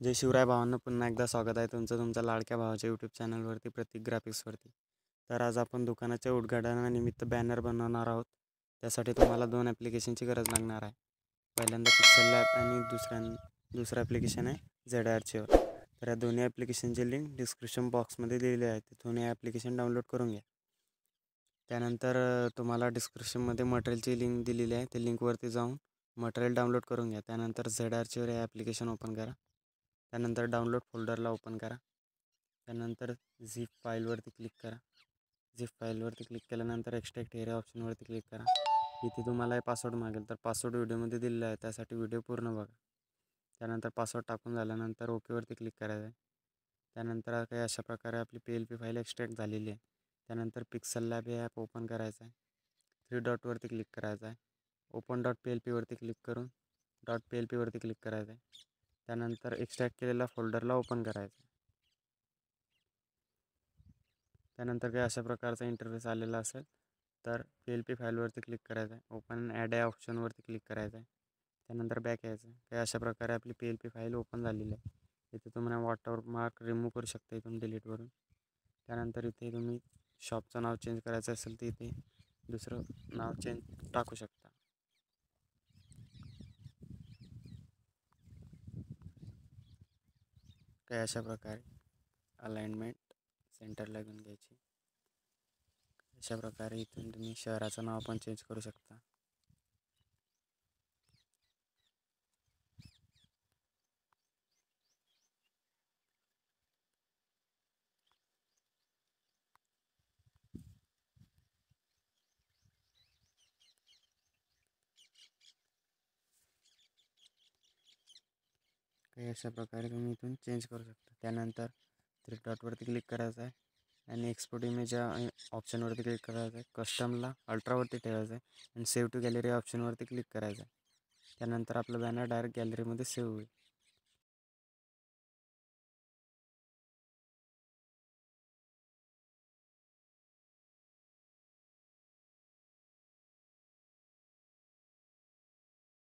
जय शिवराय भावांनो, पुन्हा एकदा स्वागत आहे तुमच्या लाडक्या भावाच्या यूट्यूब चॅनलवरती प्रतीक ग्राफिक्सवरती. तर आज आपण दुकानाच्या उद्घाटनानिमित्त बॅनर बनवणार आहोत. त्यासाठी तुम्हाला 2 ॲप्लिकेशनची गरज लागणार आहे. पहिल्यांदा पिक्सेल लॅब आणि दुसरं ॲप्लिकेशन आहे ZArchive. तर या दोन्ही ॲप्लिकेशनची लिंक डिस्क्रिप्शन बॉक्समध्ये दिलेली आहे. तिथून हे ॲप्लिकेशन डाउनलोड करून घ्या. त्यानंतर तुम्हाला डिस्क्रिप्शनमध्ये मटेरियलची लिंक दिलेली आहे. त्या लिंकवरती जाऊन मटेरियल डाउनलोड करून घ्या. त्यानंतर ZArchive हे ॲप्लिकेशन ओपन करा. त्यानंतर डाउनलोड फोल्डरला ओपन करा. त्यानंतर झिप फाईलवरती क्लिक करा. झिप फाईलवरती क्लिक केल्यानंतर एक्स्ट्रॅक्ट एरिया ऑप्शनवरती क्लिक करा. इथे तुम्हाला पासवर्ड मागेल, तर पासवर्ड व्हिडिओमध्ये दिलेला आहे, त्यासाठी व्हिडिओ पूर्ण बघा. त्यानंतर पासवर्ड टाकून झाल्यानंतर ओकेवरती क्लिक करायचं आहे. त्यानंतर काही अशा प्रकारे आपली PLP फाईल एक्स्ट्रॅक्ट झालेली आहे. त्यानंतर पिक्सेल लॅब हे ॲप ओपन करायचं आहे. 3 डॉटवरती क्लिक करायचं आहे. ओपन .plp वरती क्लिक करून .plp वरती क्लिक करायचं आहे. त्यानंतर एक्स्ट्रॅक्ट केलेल्या फोल्डरला ओपन करायचं. त्यानंतर काही अशा प्रकारचा इंटरफेस आलेला असेल तर PLP फाईलवरती क्लिक करायचं आहे. ओपन ॲड या ऑप्शनवरती क्लिक करायचं आहे. त्यानंतर बॅक यायचं आहे. काही अशा प्रकारे आपली PLP फाईल ओपन झालेली आहे. इथे तुम्हाला वॉटरमार्क रिमूव्ह करू शकता इथून डिलीटवरून. त्यानंतर इथे तुम्ही शॉपचं नाव चेंज करायचं असेल तर इथे दुसरं नाव चेंज टाकू शकता. काही अशा प्रकारे अलाइनमेंट सेंटरला घेऊन घ्यायची. अशा प्रकारे इथून तुम्ही शहराचं नाव पण चेंज करू शकता. काही अशा प्रकारे तुम्ही इथून चेंज करू शकता. त्यानंतर 3 डॉटवरती क्लिक करायचं आहे आणि एक्सपोर्ट इमेज या ऑप्शनवरती क्लिक करायचं आहे. कस्टमला अल्ट्रावरती ठेवायचं आहे आणि सेव्ह टू गॅलरी ऑप्शनवरती क्लिक करायचं आहे. त्यानंतर आपलं बॅनर डायरेक्ट गॅलरीमध्ये सेव्ह होईल.